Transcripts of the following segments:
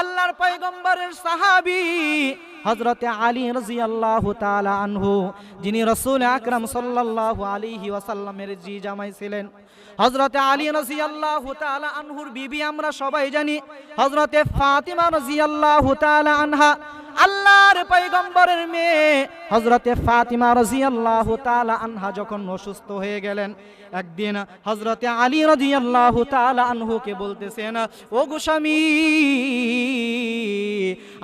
আল্লাহর পয়গম্বরের সাহাবী হযরতে আলী রাদিয়াল্লাহু তাআলা আনহু, যিনি রাসূল আকরাম সাল্লাল্লাহু আলাইহি ওয়াসাল্লামের জি জামাই ছিলেন। হযরতে আলী রাদিয়াল্লাহু তাআলা আনহুর বিবি আমরা সবাই জানি, হযরতে ফাতিমা রাদিয়াল্লাহু তাআলা আনহা। আল্লাহর পয়গম্বরের মেয়ে হযরতে ফাতিমা রাদিয়াল্লাহু তাআলা আনহা যখন অসুস্থ হয়ে গেলেন, একদিন হযরতে আলী রাদিয়াল্লাহু তাআলা আনহুকে বলতেছেন, ও গো স্বামী,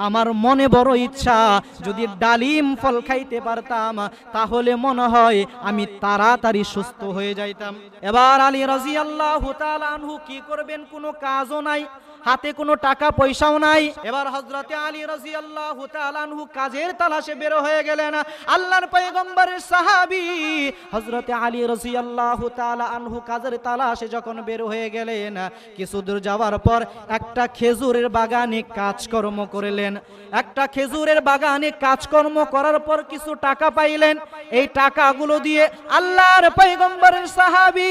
আমার মনে বড় ইচ্ছা, যদি ডালিম ফল খাইতে পারতাম তাহলে মনে হয় আমি তাড়াতাড়ি সুস্থ হয়ে যাইতাম। এবার আলী রাদিয়াল্লাহু তাআলা আনহু কি করবেন? কোনো কাজও নাই, হাতে কোনো টাকা পয়সাও নাই। এবার হযরতে আলী রাদিয়াল্লাহু তাআলা আনহু কাজের তালাশে বের হয়ে গেলেন। আল্লাহর পয়গম্বরের সাহাবী হযরতে আলী রাদিয়াল্লাহু তাআলা আনহু কাজের তালাশে যখন বের হয়ে গেলেন, কিছু দূর যাওয়ার পর একটা খেজুরের বাগানে কাজকর্ম করলেন। একটা খেজুরের বাগানে কাজকর্ম করার পর কিছু টাকা পাইলেন। এই টাকাগুলো দিয়ে আল্লাহর পয়গম্বরের সাহাবী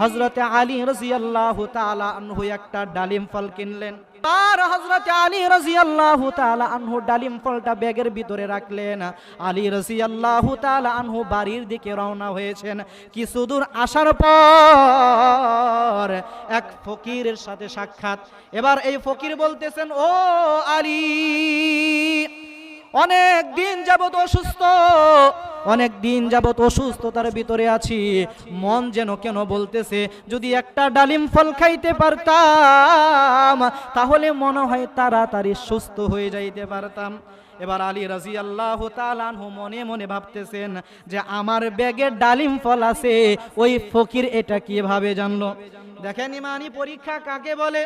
হযরতে আলী রাদিয়াল্লাহু তাআলা আনহু একটা ডালিম ফল কিনলেন। আর হযরতে আলী রাদিয়াল্লাহু তাআলা আনহু ডালিম ফলটা ব্যাগের ভিতরে রাখলেন। আলী রাদিয়াল্লাহু তাআলা আনহু বাড়ির দিকে রওনা হয়েছেন। কিছু দূর আসার পর এক ফকিরের সাথে সাক্ষাৎ। এবার এই ফকির বলতেছেন, ও আলী, অনেক দিন যাবত অসুস্থতার ভিতরে আছি, মন যেন কেন বলতেছে যদি একটা ডালিম ফল খাইতে পারতাম তাহলে মনে হয় তাড়াতাড়ি সুস্থ হয়ে যাইতে পারতাম। এবার আলী রাদিয়াল্লাহু তাআলা আনহু মনে মনে ভাবতেছেন যে আমার ব্যাগে ডালিম ফল আছে, ওই ফকির এটা কিভাবে জানলো? দেখেন ইমানি পরীক্ষা কাকে বলে।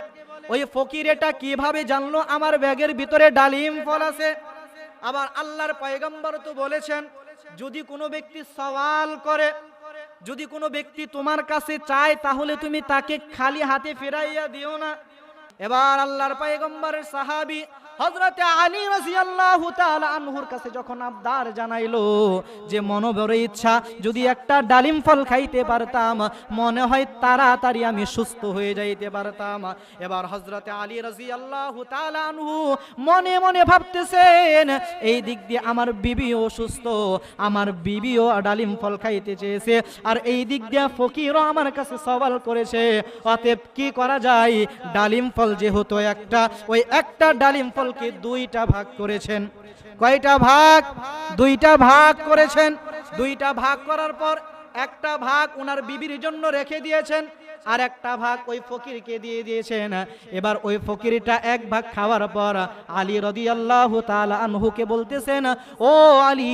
ওই ফকির এটা কিভাবে জানলো আমার ব্যাগের ভিতরে ডালিম ফল আছে? আবার আল্লাহর পয়গম্বর তো বলেছেন, যদি কোনো ব্যক্তি সওয়াল করে, যদি কোনো ব্যক্তি তোমার কাছে চায় তাহলে তুমি তাকে খালি হাতে ফেরাইয়া দিও না। এবার আল্লাহর পয়গম্বরের সাহাবী হযরতে আলী রাদিয়াল্লাহু তাআলা আনহুর কাছে যখন আবদার জানাইলো যে মনে বড় ইচ্ছা, যদি একটা ডালিম ফল খাইতে পারতাম মনে হয় তাড়াতাড়ি আমি সুস্থ হয়ে যাইতে পারতাম। এবার হযরতে আলী রাদিয়াল্লাহু তাআলা আনহু মনে মনে ভাবতেছেন, এই দিক দিয়ে আমার বিবিও অসুস্থ, আমার বিবিও ডালিম ফল খাইতে চেয়েছে, আর এই দিক দিয়ে ফকিরও আমার কাছে সওয়াল করেছে। অতএব কি করা যায়? ডালিম ফল যেহেতু একটা, ওই একটা ডালিম ফলকে দুইটা ভাগ করেছেন। কয়টা ভাগ? দুইটা ভাগ করেছেন। দুইটা ভাগ করার পর একটা ভাগ ওনার বিবির জন্য রেখে দিয়েছেন, আর একটা ভাগ ওই ফকিরকে দিয়ে দিয়েছেন। এবার ওই ফকিরটা এক ভাগ খাওয়ার পর আলী রাদিয়াল্লাহু তাআলা আনহুকে বলতেছেন, ও আলী,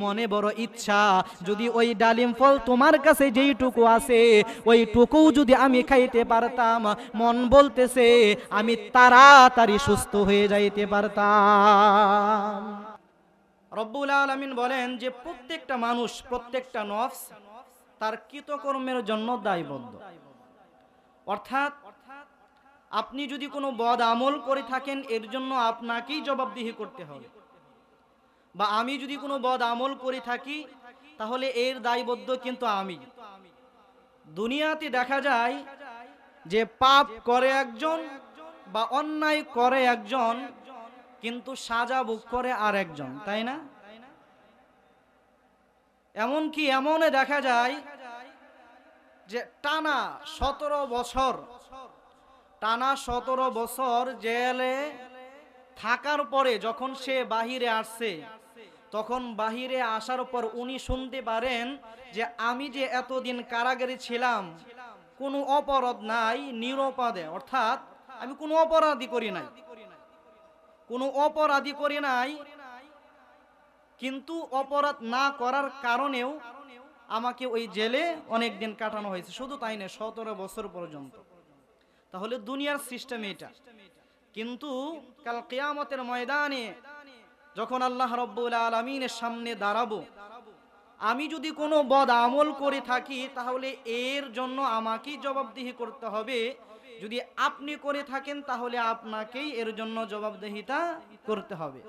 মনে বড় ইচ্ছা, যদি ওই ডালিম ফল তোমার কাছে যেইটুকু আছে ওইটুকু যদি আমি খাইতে পারতাম, মন বলতেছে আমি তাড়াতাড়ি সুস্থ হয়ে যাইতে পারতাম। রব্বুল আলামিন বলেন যে প্রত্যেকটা মানুষ, প্রত্যেকটা নফস তার কৃতকর্মের জন্য দায়বদ্ধ। অর্থাৎ আপনি যদি কোনো বদ আমল করে থাকেন এর জন্য আপনাকেই জবাবদিহি করতে হবে, বা আমি যদি কোনো বদ আমল করে থাকি তাহলে এর দায়বদ্ধ কিন্তু আমি। দুনিয়াতে দেখা যায় যে পাপ করে একজন বা অন্যায় করে একজন, কিন্তু সাজা ভোগ করে আর একজন, তাই না? এমনকি এমনে দেখা যায় যে টানা 17 বছর জেলে থাকার পরে যখন সে বাহিরে আসছে, তখন বাহিরে আসার পর উনি শুনতে পারেন যে আমি যে এতদিন কারাগারে ছিলাম কোনো অপরাধ নাই, নিরপরাধে, অর্থাৎ আমি কোনো অপরাধী করি নাই, কিন্তু অপরাধ না করার কারণেও আমাকে ওই জেলে অনেক দিন কাটানো হয়েছে। শুধু তাই না, 17 বছর পর্যন্ত। তাহলে দুনিয়ার সিস্টেম এটা। কিন্তু কাল কিয়ামতের ময়দানে যখন আল্লাহ রাব্বুল আলামিনের সামনে দাঁড়াবো, আমি যদি কোনো বদ আমল করে থাকি তাহলে এর জন্য আমাকেই জবাবদিহি করতে হবে। যদি আপনি করে থাকেন তাহলে আপনাকেই এর জন্য জবাবদিহিতা করতে হবে।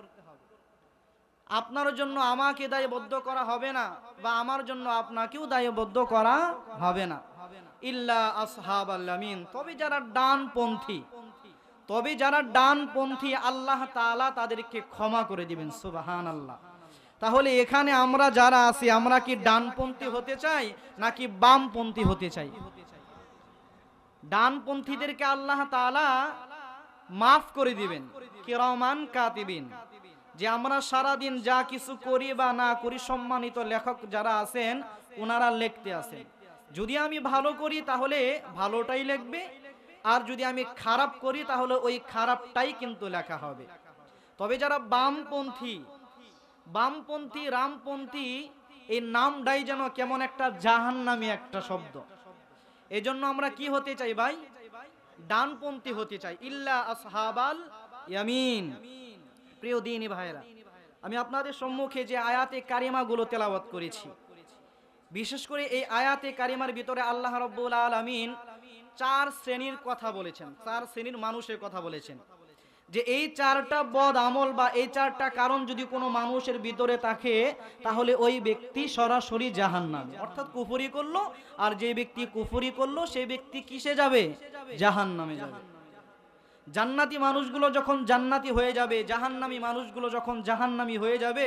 আপনার জন্য আমাকে দায়বদ্ধ করা হবে না, বা আমার জন্য আপনাকেও দায়বদ্ধ করা হবে না। ইল্লা আসহাবাল ইয়ামিন, তবে যারা ডানপন্থী, তবে যারা ডানপন্থী আল্লাহ তাআলা তাদেরকে ক্ষমা করে দিবেন, সুবহানাল্লাহ। তাহলে এখানে আমরা যারা আছি, আমরা কি ডানপন্থী হতে চাই নাকি বামপন্থী হতে চাই? ডানপন্থীদেরকে আল্লাহ তাআলা মাফ করে দিবেন, কিরামান কাতিবিন, যে আমরা সারাদিন যা কিছু করি বা না করি, সম্মানিত লেখক যারা আছেন ওনারা লিখতে আছেন। যদি আমি ভালো করি তাহলে ভালোটাই লিখবে, আর যদি আমি খারাপ করি তাহলে ওই খারাপটাই কিন্তু লেখা হবে। তবে যারা বামপন্থী, রামপন্থী, এই নামটাই যেন কেমন একটা জাহান্নামী একটা শব্দ। এজন্য আমরা কি হতে চাই ভাই? ডানপন্থী হতে চাই। ইল্লা আসহাবাল ইয়ামিন। প্রিয় দিনী ভাইরা, আমি আপনাদের সম্মুখে যে আয়াতে কারিমাগুলো তেলাওয়াত করেছি, বিশেষ করে এই আয়াতে কারিমার ভিতরে আল্লাহ রাব্বুল আলামিন 4 শ্রেণীর কথা বলেছেন, 4 শ্রেণীর মানুষের কথা বলেছেন, যে এই 4টা বদ আমল বা এই 4টা কারণ যদি কোনো মানুষের ভিতরে থাকে তাহলে ওই ব্যক্তি সরাসরি জাহান্নামী, অর্থাৎ কুফরি করলো। আর যে ব্যক্তি কুফরি করলো সেই ব্যক্তি কিসে যাবে? জাহান্নামে যাবে। জান্নাতি মানুষগুলো যখন জান্নাতি হয়ে যাবে, জাহান্নামী মানুষগুলো যখন জাহান্নামী হয়ে যাবে,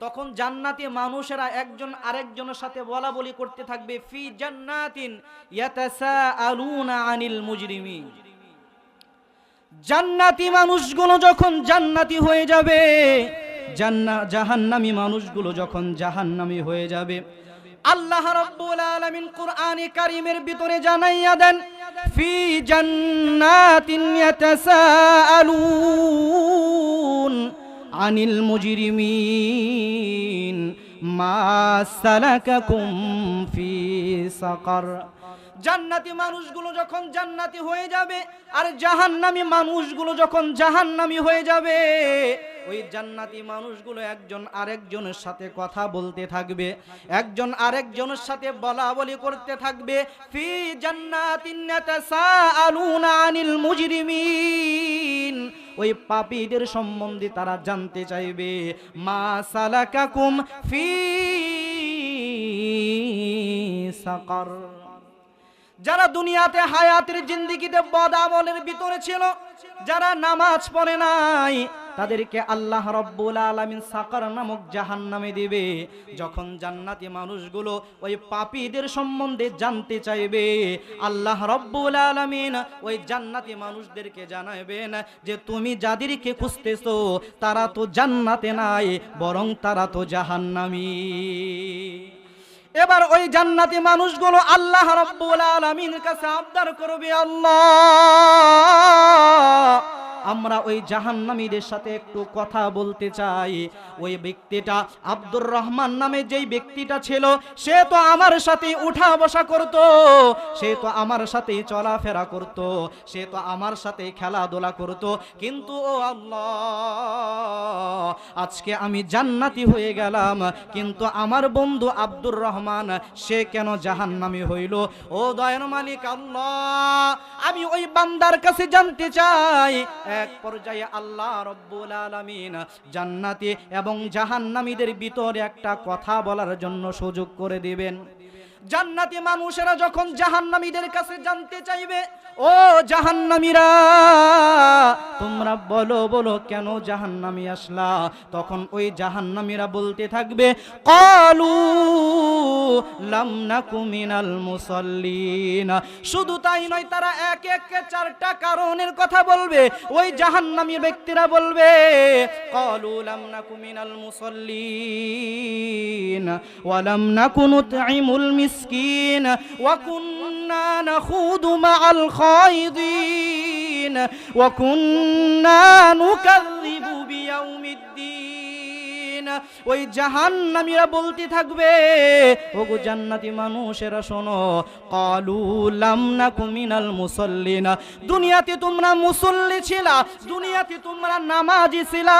তখন জান্নাতি মানুষেরা একজন আরেকজনের সাথে বলা বলি করতে থাকবে, ফি জান্নাতিন ইয়াতাসাআলুনা আনিল মুজরিমিন। জান্নাতি মানুষগুলো যখন জান্নাতি হয়ে যাবে, জাহান্নামী মানুষগুলো যখন জাহান্নামী হয়ে যাবে, আল্লাহ রাব্বুল আলামিন কুরআনে কারীমের ভিতরে জানাইয়া দেন, ফি জান্নাতিন ইয়াতাসাআলুন আনিল মুজরিমিন মা সালাকাকুম ফি সাকার। জান্নাতি মানুষগুলো যখন জান্নাতি হয়ে যাবে আর জাহান্নামী মানুষগুলো যখন জাহান্নামী হয়ে যাবে, ওই জান্নাতি মানুষগুলো একজন আরেকজনের সাথে কথা বলতে থাকবে, একজন আরেকজনের সাথে বলা বলি করতে থাকবে, ফি জান্নাতিন ইয়াতাসাআলুনা আনিল মুজরিমিন। ওই পাপীদের সম্বন্ধে তারা জানতে চাইবে, মা সালাকাকুম ফি সাকার। যারা দুনিয়াতে হায়াতের জিন্দেগিতে বদ আমলের ভিতরে ছিল, যারা নামাজ পড়ে নাই, তাদেরকে আল্লাহ রাব্বুল আলামিন সাকার নামক জাহান্নামে দিবে। যখন জান্নাতি মানুষগুলো ওই পাপীদের সম্বন্ধে জানতে চাইবে, আল্লাহ রাব্বুল আলামিন ওই জান্নাতি মানুষদেরকে জানাবেন যে তুমি যাদেরকে খুঁজতেছো তারা তো জান্নাতে নাই, বরং তারা তো জাহান্নামী। এবার ওই জান্নাতি মানুষগুলো আল্লাহ রাব্বুল আলামিনের কাছে আবদার করবে, আল্লাহ আমরা ওই জাহান্নামীদের সাথে একটু কথা বলতে চাই। ওই ব্যক্তিটা আব্দুর রহমান নামে যেই ব্যক্তিটা ছিল, সে তো আমার সাথে উঠা বসা করত, সে তো আমার সাথে চলাফেরা করত, সে তো আমার সাথে খেলাধুলা করত, কিন্তু ও আল্লাহ আজকে আমি জান্নাতি হয়ে গেলাম, কিন্তু আমার বন্ধু আব্দুর রহমান সে কেন জাহান্নামী হইল? ও দয়ার মালিক আল্লাহ, আমি ওই বান্দার কাছে জানতে চাই। এক পর্যায়ে আল্লাহ রাব্বুল আলামিন জান্নাতি এবং জাহান্নামীদের ভিতরে একটা কথা বলার জন্য সুযোগ করে দিবেন। জান্নাতি মানুষেরা যখন জাহান্নামীদের কাছে জানতে চাইবে, ও জাহান্নামীরা তোমরা বলো বলো কেন জাহান্নামী আসলা? তখন ওই জাহান্নামীরা বলতে থাকবে, ক্বালু লাম নাকু মিনাল মুসাল্লিন। শুধু তাই নয়, তারা এক এক 4টা কারণের কথা বলবে। ওই জাহান্নামী ব্যক্তিরা বলবে, ক্বালু লাম নাকু মিনাল মুসাল্লিন ওয়া লাম নাকু নুতঈমুল মিসকিন ওয়া কুন্না নাখুদু মাআল খাইদিন ওয়া কুন্না নুকাযযিবু বিয়াউমিদ্দিন। ওই জাহান্নামীরা বলতে থাকবে, ওগো জান্নাতি মানুষেরা শোনো, ক্বালু লাম নাকু মিনাল মুসাল্লিন। দুনিয়াতে তোমরা মুসল্লি ছিলা, দুনিয়াতে তোমরা নামাজি ছিলা,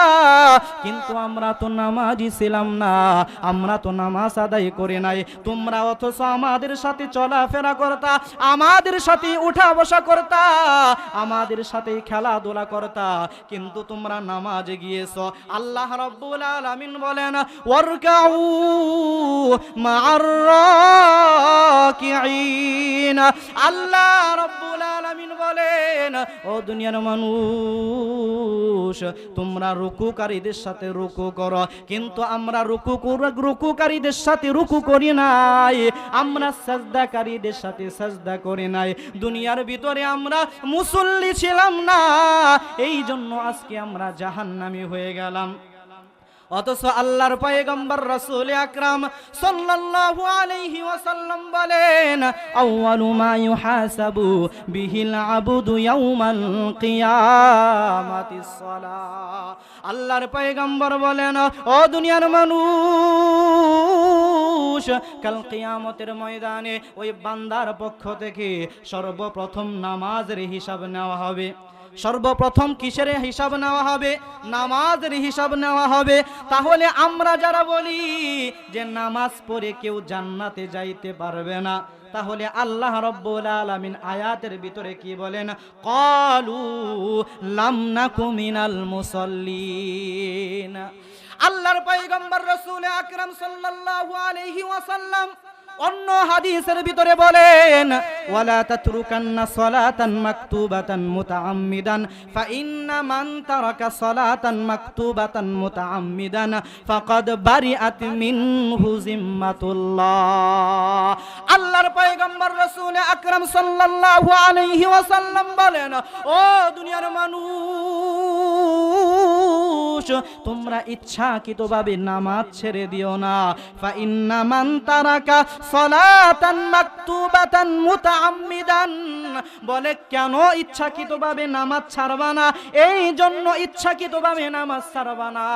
কিন্তু আমরা তো নামাজি ছিলাম না, আমরা তো নামাজ আদায় করে নাই। তোমরা অথচ আমাদের সাথে চলাফেরা করতা, আমাদের সাথে উঠা বসা করতা, আমাদের সাথে খেলাধুলা করতা, কিন্তু তোমরা নামাজে গিয়েছো। আল্লাহ রাব্বুল আলামিন বলেন ওয়ারকাউ মা'আর রাকিঈন। আল্লাহ রাব্বুল আলামিন বলেন ও দুনিয়ার মানুষ তোমরা রুকুকারীদের সাথে রুকু করো, কিন্তু আমরা রুকুকারীদের সাথে রুকু করি নাই, আমরা সাজদাকারীদের সাথে সাজদা করি নাই। দুনিয়ার ভিতরে আমরা মুসল্লি ছিলাম না, এই জন্য আজকে আমরা জাহান্নামী হয়ে গেলাম। অথচ আল্লাহর পয়গম্বর রাসূল আকরাম সাল্লাল্লাহু আলাইহি ওয়াসাল্লাম বলেন আউয়ালু মা ইউহাসাবু বিহিল আবদু ইয়াউমাল কিয়ামাতিস সালাহ। আল্লাহর পয়গম্বর বলেন ও দুনিয়ার মানুষ কাল কিয়ামতের ময়দানে ওই বান্দার পক্ষ থেকে সর্বপ্রথম নামাজের হিসাব নেওয়া হবে। সর্বপ্রথম কিসের হিসাব নেওয়া হবে? নামাজের হিসাব নেওয়া হবে। তাহলে আমরা যারা বলি যে নামাজ পড়ে কেউ জান্নাতে যাইতে পারবে না, তাহলে আল্লাহ রাব্বুল আলামিন আয়াতের ভিতরে কি বলেন? ক্বালু লাম নাকু মিনাল মুসাল্লিন। আল্লাহর পয়গম্বর রাসূল আকরাম সাল্লাল্লাহু আলাইহি ওয়াসাল্লাম অন্য হাদিসের ভিতরে বলেন ওয়ালা তাতরুকান্না সালাতান মাকতুবাতান মুতাআম্মিদান ফাইন্না মান তারাকা সালাতান মাকতুবাতান মুতাআম্মিদান ফাকাদ বারিআত মিনহু জিম্মাতুল্লাহ। আল্লাহর পয়গম্বর রাসূল আকরাম সাল্লাল্লাহু আলাইহি ওয়াসাল্লাম বলেন ও দুনিয়ার মানুষ তোমরা ইচ্ছাকৃতভাবে নামাজ ছেড়ে দিও না। ফাইন্না মান তারাকা সালাতান মাকতুবাতান মুতাআম্মিদান, বলে কেন ইচ্ছাকৃতভাবে নামাজ ছাড়বা না? এই জন্য ইচ্ছাকৃতভাবে নামাজ ছাড়বা না,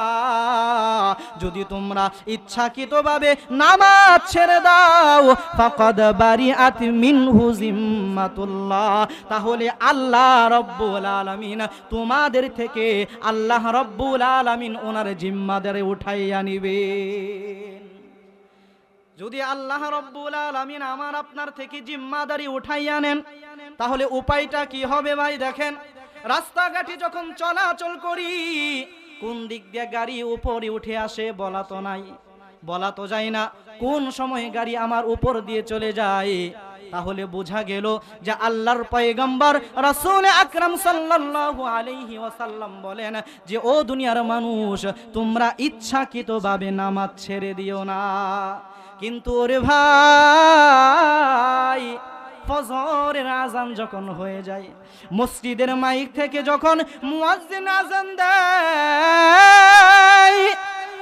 যদি তোমরা ইচ্ছাকৃতভাবে নামাজ ছেড়ে দাও ফাকাদ বারিআত মিনহু জিম্মাতুল্লাহ, তাহলে আল্লাহ রাব্বুল আলামিন তোমাদের থেকে আল্লাহ রাব্বুল আলামিন ওনার জিম্মাদারি উঠাইয়া নিবেন। যদি আল্লাহ রাব্বুল আলামিন আমার আপনার থেকে জিম্মাদারি উঠাইয়া নেন তাহলে উপায়টা কি হবে ভাই? দেখেন, রাস্তাঘাটে যখন চলাচল করি কোন দিক দিয়ে গাড়ি উপরে উঠে আসে বলা তো নাই, বলা তো যায় না, কোন সময় গাড়ি আমার উপর দিয়ে চলে যায়। তাহলে বোঝা গেল যে আল্লাহর পয়গম্বর রাসূল আকরাম সাল্লাল্লাহু আলাইহি ওয়াসাল্লাম বলেন যে ও দুনিয়ার মানুষ তোমরা ইচ্ছাকৃতভাবে নামাজ ছেড়ে দিও না। কিন্তু ওরে ভাই ফজরের আজান যখন হয়ে যায়, মসজিদের মাইক থেকে যখন মুয়াজ্জিন আজান দেয়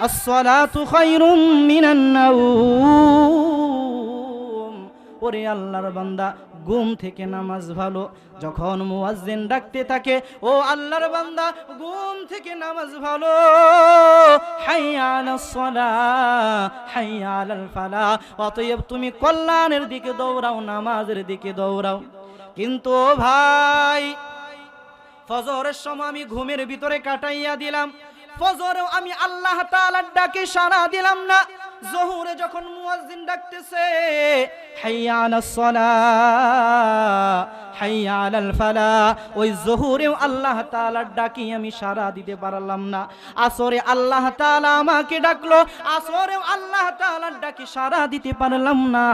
আসসালাতু খায়রুম মিনান নাওম, ওরে আল্লাহর বান্দা ঘুম থেকে নামাজ ভালো। যখন মুয়াজ্জিন ডাকতে থাকে ও আল্লাহর বান্দা ঘুম থেকে নামাজ ভালো, হাইয়া আলাস সালাহ হাইয়া আলাল ফালাহ, অতএব তুমি কল্যাণের দিকে দৌড়াও, নামাজের দিকে দৌড়াও। কিন্তু ভাই ফজরের সময় আমি ঘুমের ভিতরে কাটাইয়া দিলাম, ফজরেও আমি আল্লাহ তাআলার ডাকে সাড়া দিলাম না। জোহরে যখন মুয়াজ্জিন ডাকতেছে হাইয়া আলাস সালাহ হাইয়া আলাল ফালাহ, ওই জোহরেও আল্লাহ তাআলার ডাকি আমি সাড়া দিতে পারলাম না। আসরে আল্লাহ তাআলা আমাকে ডাকলো, আসরেও আল্লাহ তাআলার ডাকি সাড়া দিতে পারলাম না।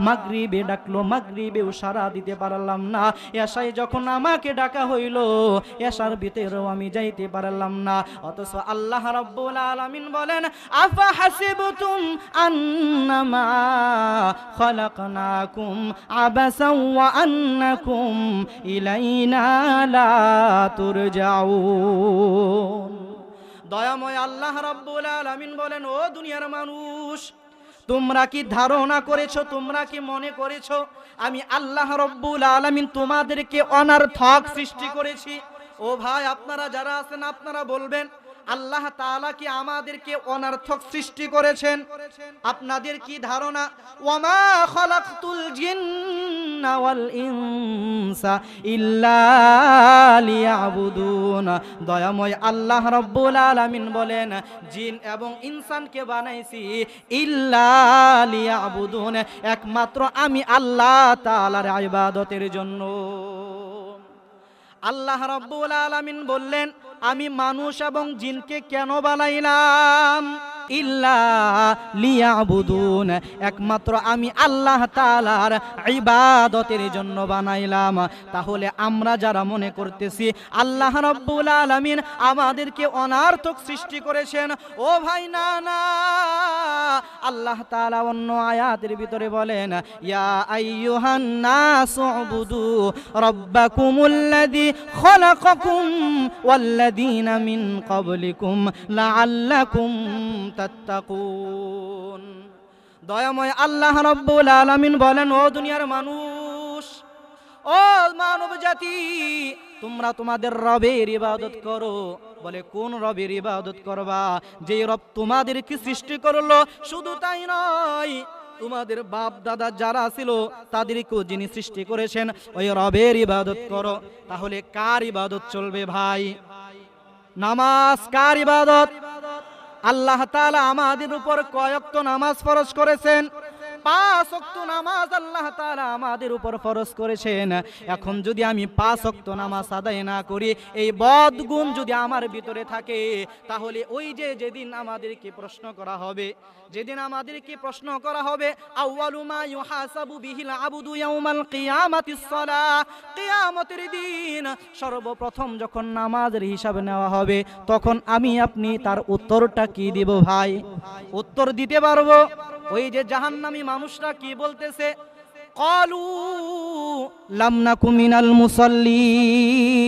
মাগরিবে ডাকলো, মাগরিবেও সাড়া দিতে পারলাম না। এশায় যখন আমাকে ডাকা হইল, এশার ভিতরেও আমি যাইতে পারলাম না। অথচ আল্লাহ রাব্বুল আলামিন বলেন আফা হাসিবতুম আন্নামা খালাকনাকুম আবাসাও ওয়া আন্নাকুম ইলাইনা লা তুরজাউন। দয়াময় আল্লাহ রাব্বুল আলামিন বলেন ও দুনিয়ার মানুষ তোমরা কি ধারণা করেছো, তোমরা কি মনে করেছো আমি আল্লাহ রাব্বুল আলামিন তোমাদেরকে অনর্থক সৃষ্টি করেছি? ও ভাই আপনারা যারা আছেন আপনারা বলবেন আল্লাহ তাআলা কি আমাদেরকে অনর্থক সৃষ্টি করেছেন? আপনাদের কি ধারণা? ওয়ামা খালাকতুল জিন্না ওয়াল ইনসা ইল্লা লিয়াবুদুন। দয়াময় আল্লাহ রাব্বুল আলামিন বলেন জিন এবং ইনসানকে বানাইছি ইল্লা লিয়াবুদুন, একমাত্র আমি আল্লাহ তাআলার ইবাদতের জন্য। আল্লাহ রাব্বুল আলামিন বললেন, আমি মানুষ এবং জিনকে কেন বানাইলাম? ইল্লা লিয়াবুদুন, একমাত্র আমি আল্লাহ তাআলার ইবাদতের জন্য বানাইলাম। তাহলে আমরা যারা মনে করতেছি আল্লাহ রাব্বুল আলামিন আমাদেরকে অনার্থক সৃষ্টি করেছেন, ও ভাই না না, আল্লাহ তাআলা অন্য আয়াতের ভিতরে বলেন, ইয়া আইয়ুহান নাসু উবুদু রাব্বাকুমুল্লাযী খালাকাকুম ওয়াল্লাযীনা মিন ক্বাবলিকুম লাআল্লাকুম তাত্তাকুন। দয়াময় আল্লাহ রাব্বুল আলামিন বলেন, ও দুনিয়ার মানুষ, ও মানব জাতি, তোমরা তোমাদের রবের ইবাদত করো। বলে, কোন রবের ইবাদত করবা? যে রব তোমাদেরকে সৃষ্টি করলো। শুধু তাই নয়, তোমাদের বাপ দাদা যারা ছিল তাদেরকেও যিনি সৃষ্টি করেছেন, ওই রবের ইবাদত করো। তাহলে কার ইবাদত চলবে ভাই? নামাজ কার ইবাদত? আল্লাহ তাআলা আমাদের উপর কয় ওয়াক্ত নামাজ ফরজ করেছেন? 5 ওয়াক্ত নামাজ আল্লাহ তাআলা আমাদের উপর ফরজ করেছেন। এখন যদি আমি 5 ওয়াক্ত নামাজ আদায় না করি, এই বদগুণ যদি আমার ভিতরে থাকে, তাহলে ওই যে যেদিন আমাদেরকে প্রশ্ন করা হবে, যেদিন আমাদেরকে প্রশ্ন করা হবে, আউয়ালু মা ইউহাসাবু বিহিল আবদু ইয়াউমাল কিয়ামাতিস সালাহ, কিয়ামতের দিন সর্বপ্রথম যখন নামাজের হিসাব নেওয়া হবে, তখন আমি আপনি তার উত্তরটা কি দিব ভাই? উত্তর দিতে পারবো? ওই যে জাহান্নামী মানুষরা কি বলতেছে, ক্বালু লাম নাকু মিনাল মুসাল্লিন,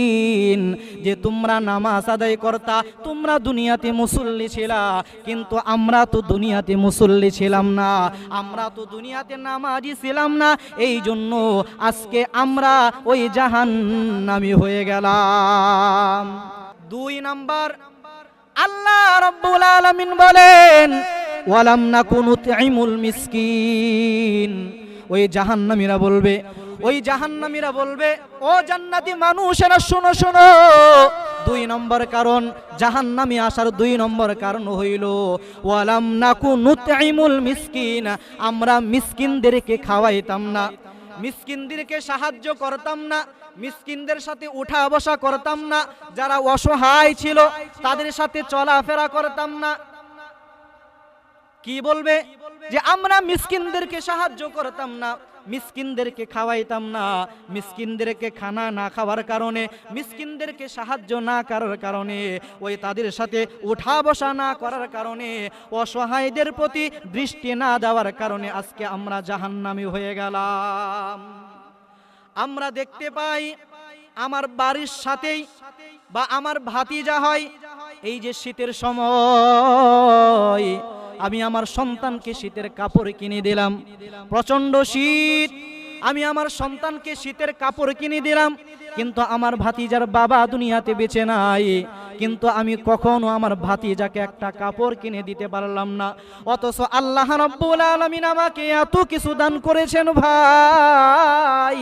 যে তোমরা নামাজ আদায় করতা, তোমরা দুনিয়াতে মুসল্লি ছিলা, কিন্তু আমরা তো দুনিয়াতে মুসল্লি ছিলাম না, আমরা তো দুনিয়াতে নামাজি ছিলাম না, এই জন্য আজকে আমরা ওই জাহান্নামী হয়ে গেলাম। 2 নাম্বার, আল্লাহ রাব্বুল আলামিন বলেন, ওয়ালাম নাকু নুতঈমুল মিসকিন। ওই জাহান্নামীরা বলবে, ওই জাহান্নামীরা বলবে, ও জান্নাতি মানুষেরা শোনো শোনো, 2 নম্বর কারণ জাহান্নামী আসার 2 নম্বর কারণ হইল ওয়ালাম নাকু নুতঈমুল মিসকিন, আমরা মিসকিনদেরকে খাওয়াইতাম না, মিসকিনদেরকে সাহায্য করতাম না, মিসকিনদের সাথে উঠা বসা করতাম না, যারা অসহায় ছিল তাদের সাথে চলাফেরা করতাম না। কি বলবে? যে আমরা মিসকিনদেরকে সাহায্য করতাম না, মিসকিনদেরকে খাওয়াইতাম না, মিসকিনদেরকে খানা না খাওয়ার কারণে, মিসকিনদেরকে সাহায্য না করার কারণে, ওই তাদের সাথে উঠা বসা না করার কারণে, অসহায়দের প্রতি দৃষ্টি না দেওয়ার কারণে আজকে আমরা জাহান্নামী হয়ে গেলাম। আমরা দেখতে পাই আমার বাড়ির সাথেই বা আমার ভাতিজা হয়, এই যে শীতের সময় আমি আমার সন্তানকে শীতের কাপড় কিনে দিলাম, প্রচন্ড শীত, আমি আমার সন্তানকে শীতের কাপড় কিনে দিলাম, কিন্তু আমার ভাতিজার বাবা দুনিয়াতে বেঁচে নাই, কিন্তু আমি কখনো আমার ভাতিজাকে একটা কাপড় কিনে দিতে পারলাম না। অথচ আল্লাহ রাব্বুল আলামিন আমাকে এত কিছু দান করেছেন ভাই,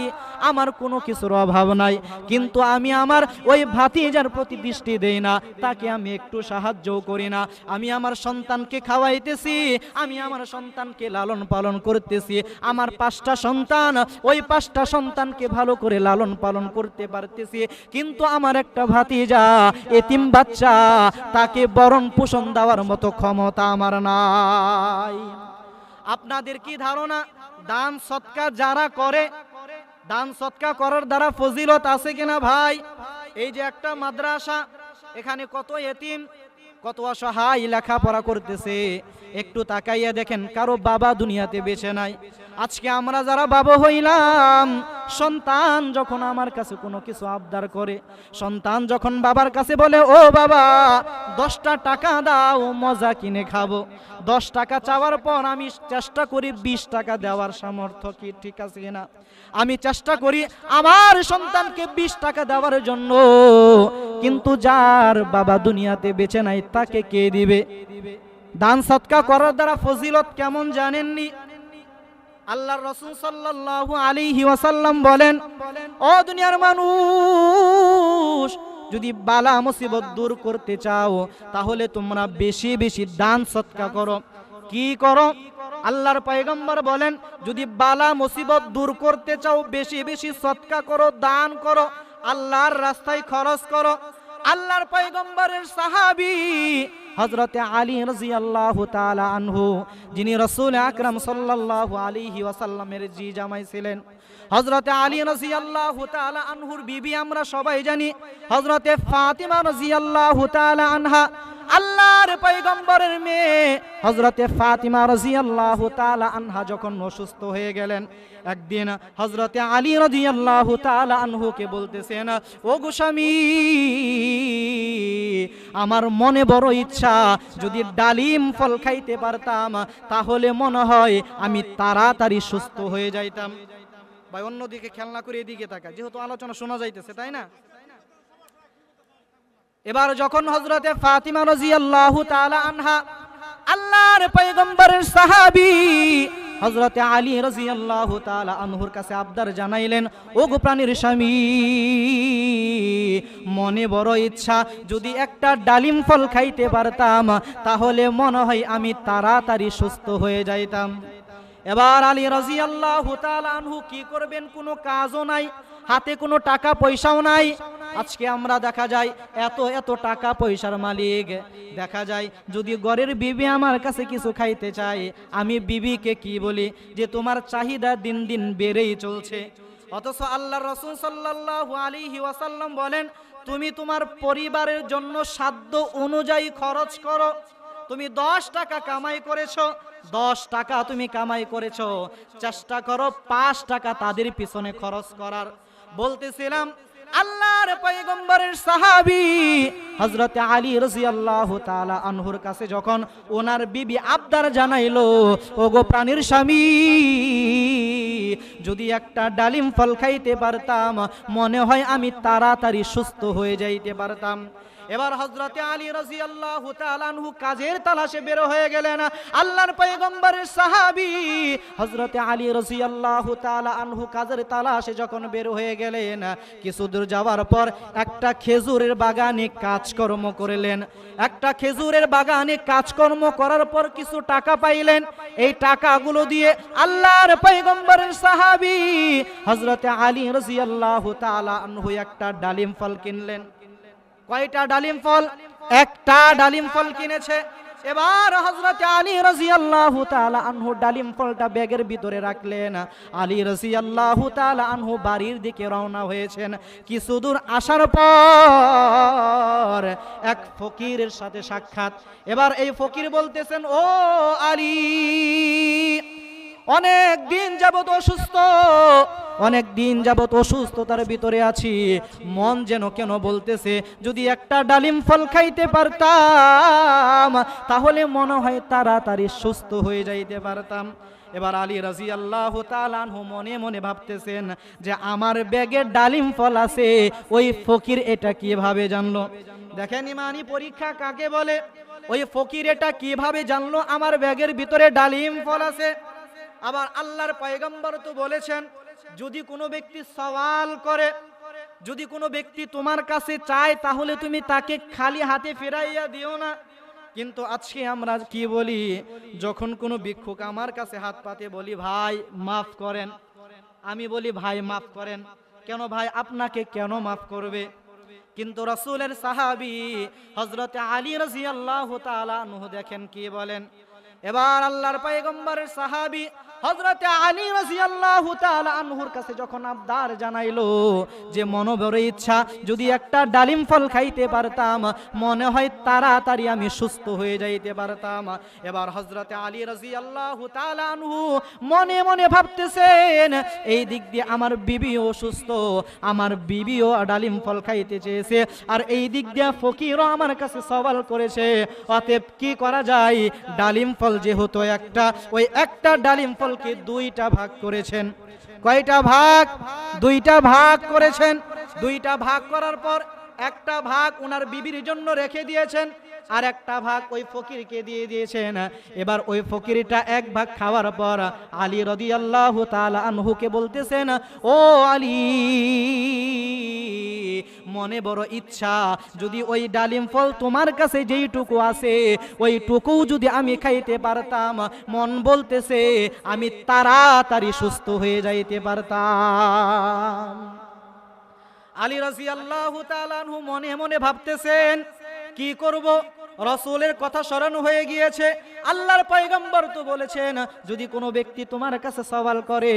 আমার কোনো কিছুর অভাব নাই, কিন্তু আমি আমার ওই ভাতিজার প্রতি দৃষ্টি দেই না, তাকে আমি একটু সাহায্য করি না। আমি আমার সন্তানকে খাওয়াইতেছি, আমি আমার সন্তানকে লালন পালন করতেছি, আমার 5টা সন্তান, ওই 5টা সন্তানকে ভালো করে লালন পালন করতে পারতেছি, কিন্তু আমার একটা ভাতিজা এতিম বাচ্চা, তাকে বরণ পোষণ দেওয়ার মতো ক্ষমতা আমার নাই। আপনাদের কি ধারণা, দান সৎকার যারা করে, দান সৎকার করার দ্বারা ফজিলত আছে কিনা ভাই? এই যে একটা মাদ্রাসা, এখানে কত এতিম, কত অসহায় লেখাপড়া করতেছে, একটু তাকাইয়া দেখেন, কারো বাবা দুনিয়াতে বেঁচে নাই। আজকে আমরা যারা বাবা হইলাম, সন্তান যখন আমার কাছে কোনো কিছু আবদার করে, সন্তান যখন বাবার কাছে বলে, ও বাবা 10টা টাকা দাও, মজা কিনে খাবো, 10 টাকা চাওয়ার পর আমি চেষ্টা করি 20 টাকা দেওয়ার সামর্থ্য কি ঠিক আছে কিনা, আমি চেষ্টা করি আমার সন্তানকে 20 টাকা দেওয়ার জন্য, কিন্তু যার বাবা দুনিয়াতে বেঁচে নাই তাকে কে দিবে? দান সৎকার করার দ্বারা ফজিলত কেমন জানেননি? আল্লাহর রাসূল সাল্লাল্লাহু আলাইহি ওয়াসাল্লাম বলেন, ও দুনিয়ার মানুষ, যদি বালা মুসিবত দূর করতে চাও তাহলে তোমরা বেশি বেশি দান সৎকার করো। কি করো? আল্লাহর পয়গম্বর বলেন, যদি বালা মুসিবত দূর করতে চাও বেশি বেশি সৎকার করো, দান করো। আল্লাহর রাস্তায় খরচ করো। আল্লাহর পয়গম্বরের সাহাবী হযরতে আলী রাদিয়াল্লাহু তাআলা আনহু, যিনি রাসূল আকরাম সাল্লাল্লাহু আলাইহি ওয়াসাল্লামের জি জামাই ছিলেন, হযরতে আলী রাদিয়াল্লাহু তাআলা আনহুর বিবি আমরা সবাই জানি, হযরতে ফাতিমা রাদিয়াল্লাহু তাআলা আনহা, আল্লাহর পয়গম্বরের মেয়ে হযরতে ফাতিমা রাদিয়াল্লাহু তাআলা আনহা যখন অসুস্থ হয়ে গেলেন, একদিন হযরতে আলী রাদিয়াল্লাহু তাআলা আনহুকে বলতেছেন, ও গো স্বামী, আমার মনে বড় ইচ্ছা, যদি ডালিম ফল খাইতে পারতাম তাহলে মনে হয় আমি তাড়াতাড়ি সুস্থ হয়ে যাইতাম। ভাই অন্যদিকে খেলনা করে এদিকে তাকা, যেহেতু আলোচনা শোনা যাইতেছে, তাই না? এবার যখন হযরতে ফাতিমা রাদিয়াল্লাহু তাআলা আনহা আল্লাহর পয়গম্বরের সাহাবী হযরতে আলী রাদিয়াল্লাহু তাআলা আনহুর কাছে আবদার জানাইলেন, ও গো প্রাণীর স্বামী, মনে বড় ইচ্ছা, যদি একটা ডালিম ফল খাইতে পারতাম তাহলে মনে হয় আমি তাড়াতাড়ি সুস্থ হয়ে যাইতাম। এবার আলী রাদিয়াল্লাহু তাআলা আনহু কি করবেন? কোনো কাজও নাই, হাতে কোনো টাকা পয়সাও নাই। আজকে আমরা দেখা যায় এত এত টাকা পয়সার মালিক, দেখা যায় যদি ঘরের বিবি আমার কাছে কিছু খাইতে চায়, আমি বিবিকে কি বলি যে তোমার চাহিদা দিন দিন বেড়েই চলছে। অথচ আল্লাহর রাসূল সাল্লাল্লাহু আলাইহি ওয়াসাল্লাম বলেন, তুমি তোমার পরিবারের জন্য সাধ্য অনুযায়ী খরচ করো। তুমি 10 টাকা কামাই করেছো, 10 টাকা তুমি কামাই করেছো, চেষ্টা করো 5 টাকা তাদের পিছনে খরচ করার। বলতেছিলাম আল্লাহর পয়গম্বরের সাহাবী হযরতে আলী রাদিয়াল্লাহু তাআলা আনহুর কাছে যখন ওনার বিবি আবদার জানাইলো, ওগো প্রাণীর স্বামী, যদি একটা ডালিম ফল খাইতে পারতাম মনে হয় আমি তাড়াতাড়ি সুস্থ হয়ে যাইতে পারতাম। এবার হযরতে আলী রাদিয়াল্লাহু তাআলা আনহু কাজের তালাশে বের হয়ে গেলেন। আল্লাহর পয়গম্বরের সাহাবী হযরতে আলী রাদিয়াল্লাহু তাআলা আনহু কাজের তালাশে যখন বের হয়ে গেলেন, কিছু দূর যাওয়ার পর একটা খেজুরের বাগানে কাজকর্ম করলেন। একটা খেজুরের বাগানে কাজকর্ম করার পর কিছু টাকা পাইলেন। এই টাকাগুলো দিয়ে আল্লাহর পয়গম্বরের সাহাবী হযরতে আলী রাদিয়াল্লাহু তাআলা আনহু একটা ডালিম ফল কিনলেন। কয়টা ডালিম ফল? একটা ডালিম ফল কিনেছে। এবার হযরতে আলী রাদিয়াল্লাহু তাআলা আনহু ডালিম ফলটা ব্যাগের ভিতরে রাখলেন। আলী রাদিয়াল্লাহু তাআলা আনহু বাড়ির দিকে রওনা হয়েছেন। কিছু দূর আসার পর এক ফকিরের সাথে সাক্ষাৎ। এবার এই ফকির বলতেছেন, ও আলী, অনেক দিন যাবত অসুস্থ, অনেক দিন যাবত অসুস্থতার ভিতরে আছি, মন যেন কেন বলতেছে যদি একটা ডালিম ফল খাইতে পারতাম তাহলে মনে হয় তাড়াতাড়ি সুস্থ হয়ে যাইতে পারতাম। এবার আলী রাদিয়াল্লাহু তাআলা আনহু মনে মনে ভাবতেছেন যে আমার ব্যাগে ডালিম ফল আছে, ওই ফকির এটা কিভাবে জানলো? দেখেন ইমানি পরীক্ষা কাকে বলে। ওই ফকির এটা কিভাবে জানলো আমার ব্যাগের ভিতরে ডালিম ফল আছে? আবার আল্লাহর পয়গম্বর তো বলেছেন, যদি কোনো ব্যক্তি সওয়াল করে, যদি কোনো ব্যক্তি তোমার কাছে চায় তাহলে তুমি তাকে খালি হাতে ফেরাইয়া দিও না। কিন্তু আজকে আমরা কি বলি, যখন কোনো ভিক্ষুক আমার কাছে হাত পাতে বলি ভাই মাফ করেন, আমি বলি ভাই মাফ করেন। কেন ভাই? আপনাকে কেন মাফ করবে? কিন্তু রাসূলের সাহাবী হযরতে আলী রাদিয়াল্লাহু তাআলা আনহু দেখেন কি বলেন। এবার আল্লাহর পয়গম্বরের সাহাবী হযরতে আলী রাদিয়াল্লাহু তাআলা আনহুর কাছে যখন আবদার জানাইলো যে মনে বড় ইচ্ছা, যদি একটা ডালিম ফল খাইতে পারতাম মনে হয় তাড়াতাড়ি আমি সুস্থ হয়ে যাইতে পারতাম। এবার হযরতে আলী রাদিয়াল্লাহু তাআলা আনহু মনে মনে ভাবতেছেন, এই দিক দিয়ে আমার বিবিও অসুস্থ, আমার বিবিও ডালিম ফল খাইতে চেয়েছে, আর এই দিক দিয়ে ফকিরও আমার কাছে সওয়াল করেছে। অতএব কি করা যায়? ডালিম ফল যেহেতু একটা, ওই একটা ডালিম ফলকে দুইটা ভাগ করেছেন। কয়টা ভাগ? দুইটা ভাগ করেছেন। দুইটা ভাগ করার পর একটা ভাগ ওনার বিবির জন্য রেখে দিয়েছেন, আর একটা ভাগ ওই ফকিরকে দিয়ে দিয়েছেন। এবার ওই ফকিরটা এক ভাগ খাওয়ার পর আলী রাদিয়াল্লাহু তাআলা আনহুকে বলতেছেন, ও আলী, মনে বড় ইচ্ছা, যদি ওই ডালিম ফল তোমার কাছে যেইটুকু আছে ওইটুকু যদি আমি খাইতে পারতাম মন বলতেছে আমি তাড়াতাড়ি সুস্থ হয়ে যাইতে পারতাম। আলী রাদিয়াল্লাহু তাআলা আনহু মনে মনে ভাবতেছেন কি করব, রাসূলের কথা স্মরণ হয়ে গিয়েছে। আল্লাহর পয়গম্বর তো বলেছেন যদি কোনো ব্যক্তি তোমার কাছে সওয়াল করে,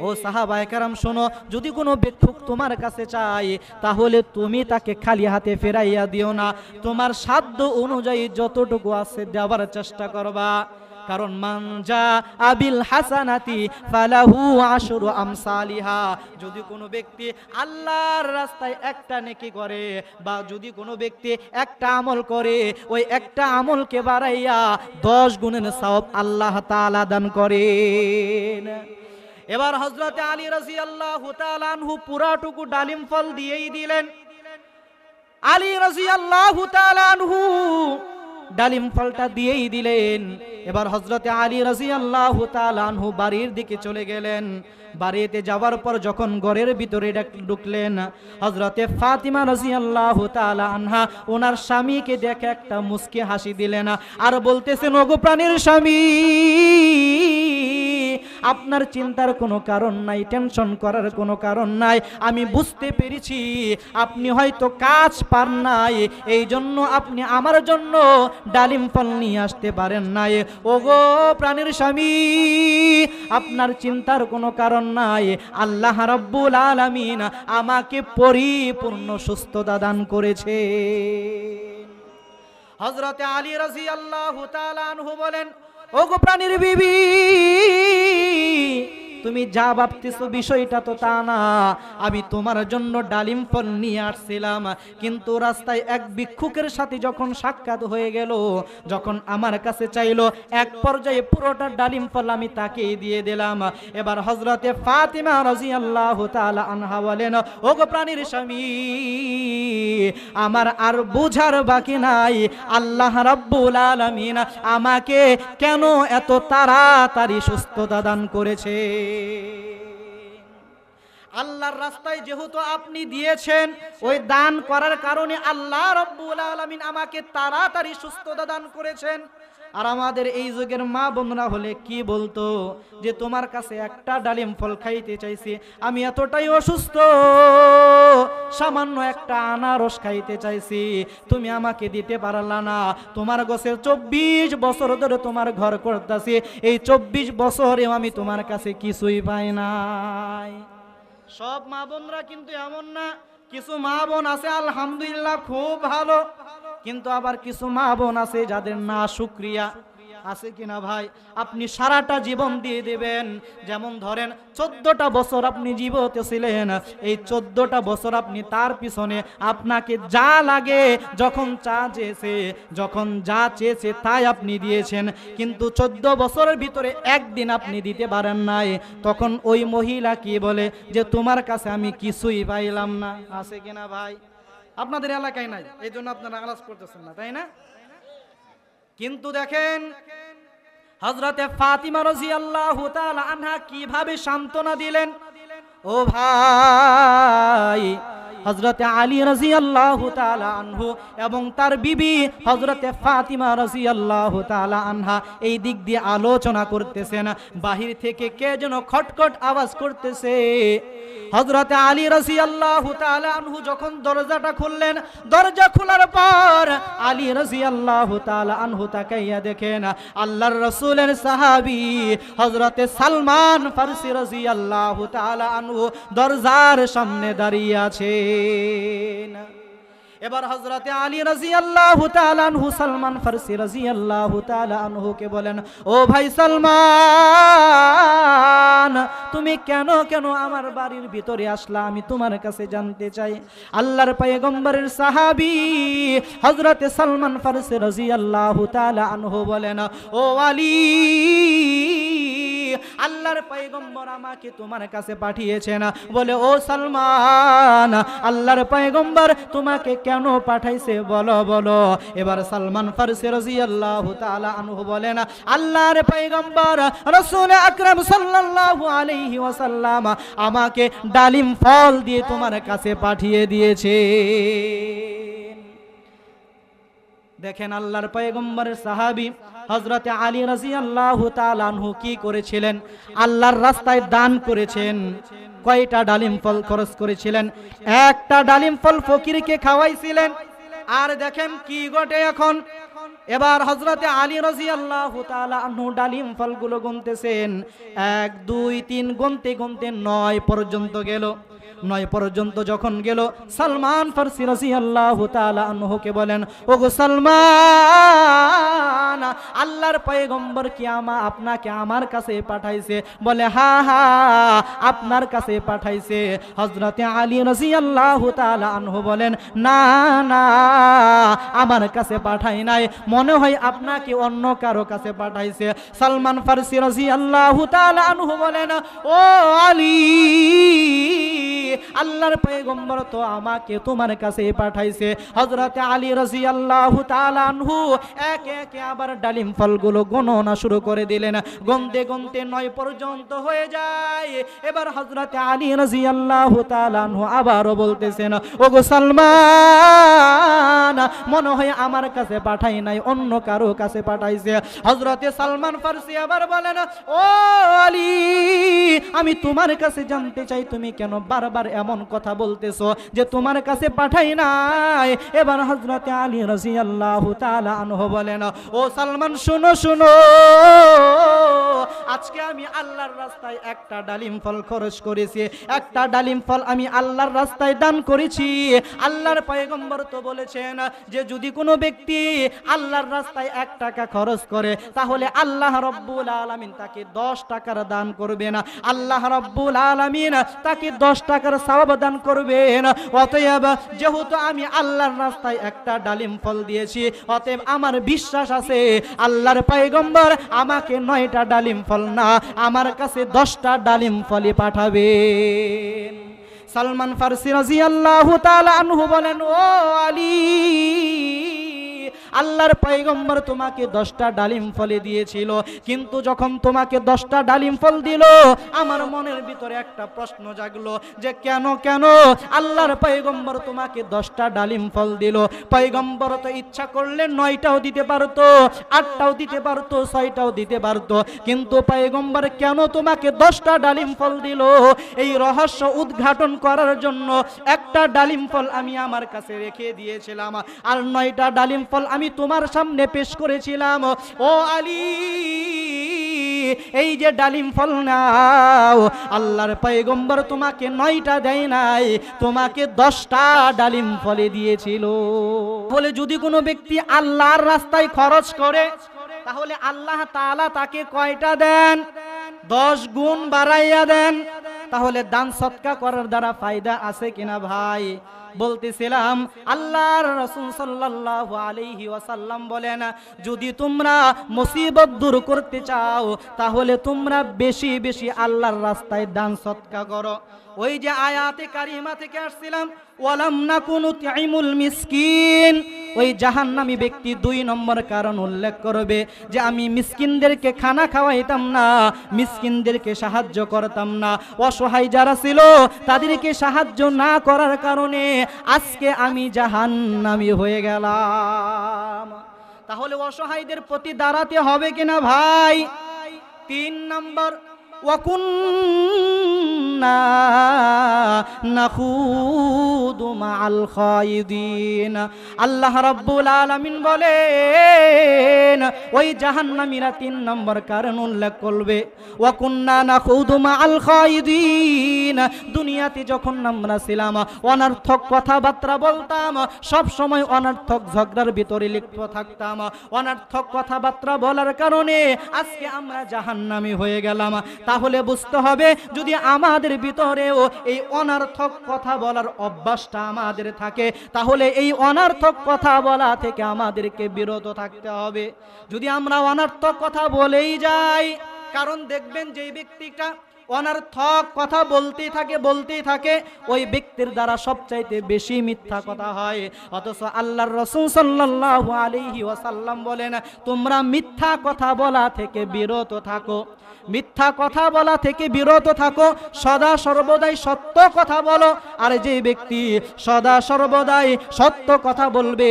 ও সাহাবায়ে কেরাম শোনো, যদি কোনো ভিক্ষুক তোমার কাছে চায় তাহলে তুমি তাকে খালি হাতে ফেরাইয়া দিও না, তোমার সাধ্য অনুযায়ী যতটুকু আছে দেওয়ার চেষ্টা করবা। কারণ মানজা আবিল হাসানাতি ফালাহু আশরু আমসালিহা, যদি কোনো ব্যক্তি আল্লাহর রাস্তায় একটা নেকি করে বা যদি কোনো ব্যক্তি একটা আমল করে, ওই একটা আমলকে বাড়াইয়া 10 গুণের সওয়াব আল্লাহ তাআলা দান করেন। এবার হযরত আলী রাদিয়াল্লাহু তাআলা আনহু পুরাটুকু ডালিম ফল দিয়েই দিলেন। আলী রাদিয়াল্লাহু তাআলা আনহু ডালিম ফলটা দিয়েই দিলেন। এবার হযরতে আলী রাদিয়াল্লাহু তাআলা আনহু বাড়ির দিকে চলে গেলেন। বাড়িতে যাওয়ার পর যখন ঘরের ভিতরে ঢুকলেন, হযরতে ফাতিমা রাদিয়াল্লাহু তাআলা আনহা ওনার স্বামীকে দেখে একটা মুস্কি হাসি দিলেন আর বলতেছেন, ওগো প্রাণের স্বামী, আপনার চিন্তার কোনো কারণ নাই, টেনশন করার কোনো কারণ নাই। আমি বুঝতে পেরেছি আপনি হয়তো কাজ পার নাই, এই জন্য আপনি আমার জন্য ডালিম ফল নিয়ে আসতে পারেন নাই। ওগো প্রাণের স্বামী, আপনার চিন্তার কোনো কারণ নাই। আল্লাহ রাব্বুল আলামিন আমাকে পরিপূর্ণ সুস্থতা দান করেছে। হযরতে আলী রাদিয়াল্লাহু তাআলা আনহু বলেন, ওগো প্রাণীর বিবি, তুমি যা ভাবতেছো বিষয়টা তো তা না। আমি তোমার জন্য ডালিম ফল নিয়ে আসছিলাম, কিন্তু রাস্তায় এক ভিক্ষুকের সাথে যখন সাক্ষাৎ হয়ে গেল, যখন আমার কাছে চাইলো, এক পর্যায়ে পুরোটা ডালিম ফল আমি তাকেই দিয়ে দিলাম। এবার হযরতে ফাতিমা রাদিয়াল্লাহু তাআলা আনহা বলেন, ওগো প্রাণীর স্বামী, আমার আর বুঝার বাকি নাই আল্লাহ রাব্বুল আলামিন আমাকে কেন এত তাড়াতাড়ি সুস্থতা দান করেছে। আল্লাহর রাস্তায় যেহেতু আপনি দিয়েছেন, ওই দান করার কারণে আল্লাহ রাব্বুল আলামিন আমাকে তাড়াতাড়ি সুস্থতা দান করেছেন। আর আমাদের এই যুগের মা বোনরা হলে কি বলতো, যে তোমার কাছে একটা ডালিম ফল খাইতে চাইছি, আমি এতটাই অসুস্থ, সামান্য একটা আনারস খাইতে চাইছি, তুমি আমাকে দিতে পারলা না। তোমার কাছে 24 বছর ধরে তোমার ঘর করতেছি, এই 24 বছরেও আমি তোমার কাছে কিছুই পাই নাই। সব মা বোনরা কিন্তু এমন না, কিছু মা বোন আছে আলহামদুলিল্লাহ খুব ভালো, কিন্তু আবার কিছু মা বোন আছে যাদের না শুকরিয়া আছে কিনা ভাই? আপনি সারাটা জীবন দিয়ে দেবেন, যেমন ধরেন 14টা বছর আপনি জীবিত ছিলেন, এই 14টা বছর আপনি তার পিছনে আপনাকে যা লাগে, যখন যা চেয়েছে তাই আপনি দিয়েছেন, কিন্তু 14 বছরের ভিতরে একদিন আপনি দিতে পারেন নাই। তখন ওই মহিলা কি বলে, যে তোমার কাছে আমি কিছুই পাইলাম না। আছে কিনা ভাই? আপনাদের এলাকায় নাই, এই জন্য আপনারা আলাপ করতেছেন না, তাই না? কিন্তু দেখেন হযরতে ফাতিমা রাদিয়াল্লাহু তাআলা আনহা কিভাবে সান্ত্বনা দিলেন। ও ভাই, হযরতে আলী রাদিয়াল্লাহু তাআলা আনহু এবং তার বিবি হযরতে ফাতিমা রাদিয়াল্লাহু তাআলা আনহা এই দিক দিয়ে আলোচনা করতেছেন। বাহির থেকে কে যেন খটখট আওয়াজ করতেছে। হযরতে আলী রাদিয়াল্লাহু তাআলা আনহু যখন দরজাটা খুললেন, দরজা খোলার পর আলী রাদিয়াল্লাহু তাআলা আনহু তাকাইয়া দেখেন আল্লাহর রাসূলের সাহাবী হযরতে সালমান ফারসি রাদিয়াল্লাহু তাআলা আনহু দরজার সামনে দাঁড়িয়ে আছেন। এবার হযরতে আলী রাদিয়াল্লাহু তাআলা আনহু সালমান ফারসি রাদিয়াল্লাহু তাআলা আনহুকে বলেন, ও ভাই সালমান, তুমি কেন আমার বাড়ির ভিতরে আসলা, আমি তোমার কাছে জানতে চাই। আল্লাহর পয়গম্বরের সাহাবী হযরতে সালমান ফারসি রাদিয়াল্লাহু তাআলা আনহু বলেন, ও আলী, আল্লাহর পয়গম্বর আমাকে তোমার কাছে পাঠিয়েছেন। বলে, ও সালমান, আল্লাহর পয়গম্বর তোমাকে কেন পাঠাইছে বলো বলো। এবার সালমান ফারসি রাদিয়াল্লাহু তাআলা আনহু বলেন, আল্লাহর পয়গম্বর রাসূল আকরাম সাল্লাল্লাহু আলাইহি ওয়াসাল্লাম আমাকে ডালিম ফল দিয়ে তোমার কাছে পাঠিয়ে দিয়েছে। দেখেন আল্লাহর পয়গম্বরের সাহাবী হযরতে আলী রাদিয়াল্লাহু তাআলা আনহু কি করেছিলেন, আল্লাহর রাস্তায় দান করেছেন। কয়টা ডালিম ফল খরচ করেছিলেন? একটা ডালিম ফল ফকিরকে খাওয়াইছিলেন। আর দেখেন কি ঘটে এখন, এবার হযরতে আলী রাদিয়াল্লাহু তাআলা আনহু ডালিম ফলগুলো গুনতেছেন। 1 2 3 গুনতে গুনতে 9 পর্যন্ত গেল। 9 পর্যন্ত যখন গেল, সালমান ফারসি রাদিয়াল্লাহু তাআলা আনহুকে বলেন, ওগো সালমান, আল্লাহর পয়গম্বর কি আপনাকে আমার কাছে পাঠাইছে? বলে হ্যাঁ হ্যাঁ, আপনার কাছে পাঠাইছে। হযরতে আলী রাদিয়াল্লাহু তাআলা আনহু বলেন, না না, আমার কাছে পাঠাই নাই, মনে হয় আপনাকে অন্য কারো কাছে পাঠাইছে। সালমান ফারসি রাদিয়াল্লাহু তাআলা আনহু বলেন, ও আলী, আল্লাহর পয়গম্বর তো আমাকে তোমার কাছে পাঠাইছে। হযরতে আলী রাদিয়াল্লাহু তাআলা আনহু একে একে আবার ডালিম ফলগুলো গণনা শুরু করে দিলেন। গুনতে গুনতে 9 পর্যন্ত হয়ে যায়। এবার হযরতে আলী রাদিয়াল্লাহু তাআলা আনহু আবারও বলতেছেন, ওগো সালমান, মনে হয় আমার কাছে পাঠাই নাই, অন্য কারো কাছে পাঠাইছে। হযরতে সালমান ফারসি আবার বলেন, ও আলী, আমি তোমার কাছে জানতে চাই তুমি কেন বারবার এমন কথা বলতেছো যে তোমার কাছে পাঠাই নাই? এবার হযরতে আলী রাদিয়াল্লাহু তাআলা আনহু বলেন, ও সালমান, শুনো শুনো, আজকে আমি আল্লাহর রাস্তায় একটা ডালিম ফল খরচ করেছি, একটা ডালিম ফল আমি আল্লাহর রাস্তায় দান করেছি। আল্লাহর পয়গম্বর তো বলেছেন যে যদি কোনো ব্যক্তি আল্লাহর রাস্তায় 1 টাকা খরচ করে তাহলে আল্লাহ রাব্বুল আলামিন তাকে 10 টাকার দান করবেন, আল্লাহ রাব্বুল আলামিন তাকে 10 টাকার সওয়াব দান করবেন। অতএব যেহেতু আমি আল্লাহর রাস্তায় একটা ডালিম ফল দিয়েছি, অতএব আমার বিশ্বাস আছে আল্লাহর পয়গম্বর আমাকে 9টা ডালিম ফল না, আমার কাছে 10টা ডালিম ফলই পাঠাবেন। সালমান ফারসি রাদিয়াল্লাহু তাআলা আনহু বলেন, ও আলী, আল্লাহর পয়গম্বর তোমাকে 10টা ডালিম ফল দিয়েছিল, কিন্তু যখন তোমাকে 10টা ডালিম ফল দিল, আমার মনের ভিতরে একটা প্রশ্ন জাগলো যে কেন কেন আল্লাহর পয়গম্বর তোমাকে 10টা ডালিম ফল দিল? পয়গম্বর তো ইচ্ছা করলে 9টাও দিতে পারতো, 8টাও দিতে পারতো, 6টাও দিতে পারতো, কিন্তু পয়গম্বর কেন তোমাকে 10টা ডালিম ফল দিল? এই রহস্য উদ্ঘাটন করার জন্য একটা ডালিম ফল আমি আমার কাছে রেখে দিয়েছিলাম, আর 9টা ডালিম ফল আমি তোমার সামনে পেশ করেছিলাম। ও আলী, এই যে ডালিম ফল নাও, আল্লাহর পয়গম্বর তোমাকে 9টা দেয় নাই, তোমাকে 10টা ডালিম ফলে দিয়েছিল। বলে যদি কোনো ব্যক্তি আল্লাহর রাস্তায় খরচ করে তাহলে আল্লাহ তাআলা তাকে কয়টা দেন? 10 গুণ বাড়াইয়া দেন। তাহলে দান সদকা করার দ্বারা ফায়দা আছে কিনা ভাই? বলতেছিলাম আল্লাহর রাসূল সাল্লাল্লাহু আলাইহি ওয়াসাল্লাম বলেন, যদি তোমরা মুসিবত দূর করতে চাও তাহলে তোমরা বেশি বেশি আল্লাহর রাস্তায় দান সদকা করো। ওই যে আয়াতে কারিমা থেকে আসছিলাম, ওয়ালাম নাকুনু তুইমুল মিসকিন, ওই জাহান্নামী ব্যক্তি 2 নম্বর কারণ উল্লেখ করবে যে আমি মিসকিনদেরকে খানা খাওয়াইতাম না, মিসকিনদেরকে সাহায্য করতাম না, অসহায় যারা ছিল তাদেরকে সাহায্য না করার কারণে আজকে আমি জাহান্নামী হয়ে গেলাম। তাহলে অসহায়দের প্রতি দাঁড়াতে হবে কিনা ভাই? 3 নম্বর, ওয়াকুন্না নাখুদু মাআল খায়িদিন। আল্লাহ রাব্বুল আলামিন বলেন ওই জাহান্নামীরা 3 নম্বর কারণ উল্লেখ করবে, ওয়াকুন্না নাখুদু মাআল খায়িদিন। দুনিয়াতে যখন আমরা ছিলাম অনর্থক কথাবার্তা বলতাম, সব সময় অনর্থক ঝগড়ার ভিতরে লিপ্ত থাকতাম, অনর্থক কথাবার্তা বলার কারণে আজকে আমরা জাহান্নামী হয়ে গেলাম। তাহলে বুঝতে হবে যদি আমাদের ভিতরেও এই অনর্থক কথা বলার অভ্যাসটা আমাদের থাকে, তাহলে এই অনর্থক কথা বলা থেকে আমাদেরকে বিরত থাকতে হবে। যদি আমরা অনর্থক কথা বলেই যাই, কারণ দেখবেন যে ব্যক্তিটা অনর্থক কথা বলতেই থাকে, ওই ব্যক্তির দ্বারা সবচাইতে বেশি মিথ্যা কথা হয়। অথচ আল্লাহর রাসূল সাল্লাল্লাহু আলাইহি ওয়াসাল্লাম বলেন, তোমরা মিথ্যা কথা বলা থেকে বিরত থাকো, মিথ্যা কথা বলা থেকে বিরত থাকো, সদা সর্বদাই সত্য কথা বলো। আর যে ব্যক্তি সদা সর্বদাই সত্য কথা বলবে,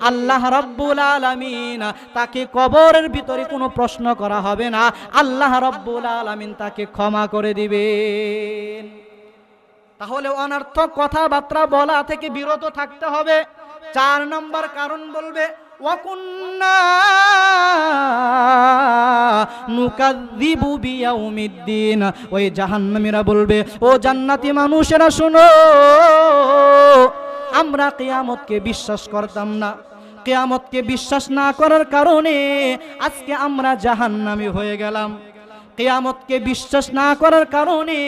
আল্লাহ রাব্বুল আলামিন তাকে কবরের ভিতরে কোনো প্রশ্ন করা হবে না, আল্লাহ রাব্বুল আলামিন তাকে ক্ষমা করে দিবেন। তাহলে অনর্থক কথাবার্তা বলা থেকে বিরত থাকতে হবে। 4 নম্বর কারণ বলবে, ওয়াকুন্না নুকাযযিবু বিয়াউমিদ্দিন। ওই জাহান্নামীরা বলবে, ও জান্নাতি মানুষেরা শোনো, আমরা কিয়ামতকে বিশ্বাস করতাম না, কিয়ামতকে বিশ্বাস না করার কারণে আজকে আমরা জাহান্নামী হয়ে গেলাম, কিয়ামতকে বিশ্বাস না করার কারণে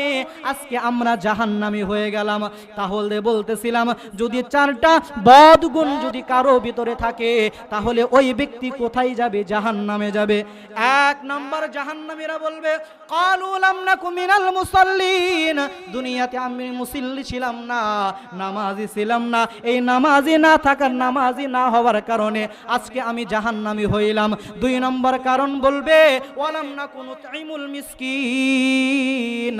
আজকে আমরা জাহান্নামী হয়ে গেলাম। তাহলে বলতেছিলাম, যদি 4টা বদগুণ যদি কারো ভিতরে থাকে, তাহলে ওই ব্যক্তি কোথায় যাবে? জাহান্নামে যাবে। 1 নম্বর জাহান্নামীরা বলবে, ক্বালু লাম নাকু মিনাল মুসাল্লিন। দুনিয়াতে আমি মুসল্লি ছিলাম না, নামাজি ছিলাম না, এই নামাজি না থাকার, নামাজি না হওয়ার কারণে আজকে আমি জাহান্নামী হইলাম। 2 নম্বর কারণ বলবে, ওয়ালাম নাকু নুতঈমুল মিসকিন।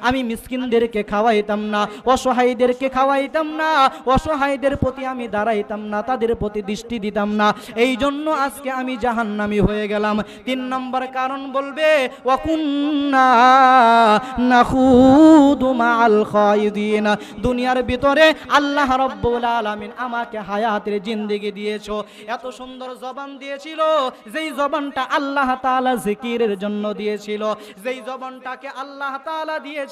আমি মিসকিনদেরকে খাওয়াইতাম না, অসহায়দেরকে খাওয়াইতাম না, অসহায়দের প্রতি আমি দাঁড়াইতাম না, তাদের প্রতি দৃষ্টি দিতাম না, এই জন্য আজকে আমি জাহান্নামী হয়ে গেলাম। 3 নম্বর কারণ বলবে, ওয়াকুন্না নাখুদু মাআল খায়িদিন। দুনিয়ার ভিতরে আল্লাহ রাব্বুল আলামিন আমাকে হায়াতের জিন্দেগি দিয়েছো, এত সুন্দর জবান দিয়েছিল, যেই জবানটা আল্লাহ তাআলা জিকিরের জন্য দিয়েছিল, যেই জবানটাকে আল্লাহ তাআলা দিয়েছিল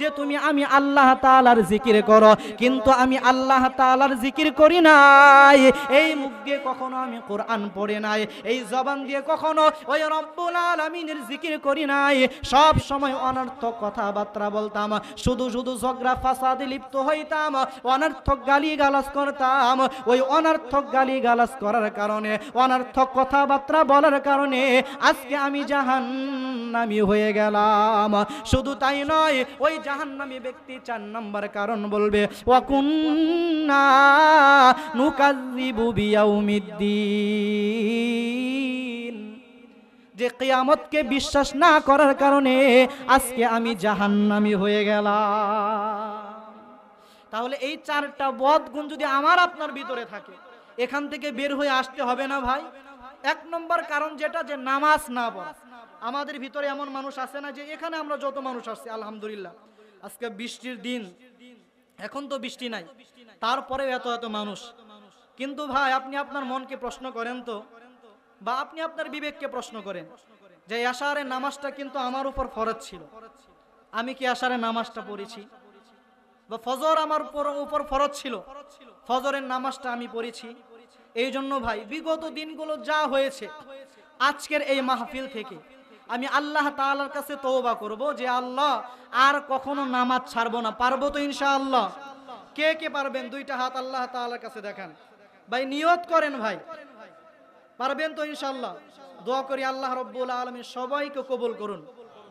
যে তুমি আমি আল্লাহ তাআলার জিকির করো, কিন্তু আমি আল্লাহ তাআলার জিকির করি নাই। এই মুখ দিয়ে কখনো আমি কোরআন পড়ে নাই, এই জবান দিয়ে কখনো ওই রব্বুল আলামিনের জিকির করি নাই। সব সময় অনর্থক কথাবার্তা বলতাম, শুধু ঝগড়া ফাসাদে লিপ্ত হইতাম, অনর্থক গালিগালাজ করতাম। ওই অনর্থক গালিগালাজ করার কারণে, অনর্থক কথাবার্তা বলার কারণে আজকে আমি জাহান্নামী হয়ে গেলাম। শুধু তাই নয়, ওই জাহান্নামী ব্যক্তি 4 নম্বর কারণ বলবে, ওয়াকুন্না নুকাযযিবু বিয়াউমিদ্দিন। যে কিয়ামতকে বিশ্বাস না করার কারণে আজকে আমি জাহান্নামী হয়ে গেলাম। তাহলে এই 4টা বদগুণ যদি আমার আপনার ভিতরে থাকে, এখান থেকে বের হয়ে আসতে হবে না ভাই? 1 নম্বর কারণ যেটা, যে নামাজ না পড়া। আমাদের ভিতরে এমন মানুষ আছে না, যে এখানে আমরা যত মানুষ আসছি আলহামদুলিল্লাহ, আজকে বৃষ্টির দিন, এখন তো বৃষ্টি নাই, তারপরেও এত এত মানুষ। কিন্তু ভাই, আপনি আপনার মনকে প্রশ্ন করেন তো, বা আপনি আপনার বিবেককে প্রশ্ন করেন, যে এশারের নামাজটা কিন্তু আমার উপর ফরজ ছিল, আমি কি এশারের নামাজটা পড়েছি? বা ফজর আমার উপর ফরজ ছিল, ফজরের নামাজটা আমি পড়েছি? এই জন্য ভাই, বিগত দিনগুলো যা হয়েছে, আজকের এই মাহফিল থেকে আমি আল্লাহ তাআলার কাছে তওবা করব, যে আল্লাহ আর কখনো নামাজ ছাড়বো না। পারবো তো ইনশাআল্লাহ? কে কে পারবেন? 2টা হাত আল্লাহ তাআলার কাছে দেখান ভাই, নিয়ত করেন ভাই, পারবেন তো ইনশাআল্লাহ? দোয়া করি আল্লাহ রাব্বুল আলামিন সবাইকে কবুল করুন।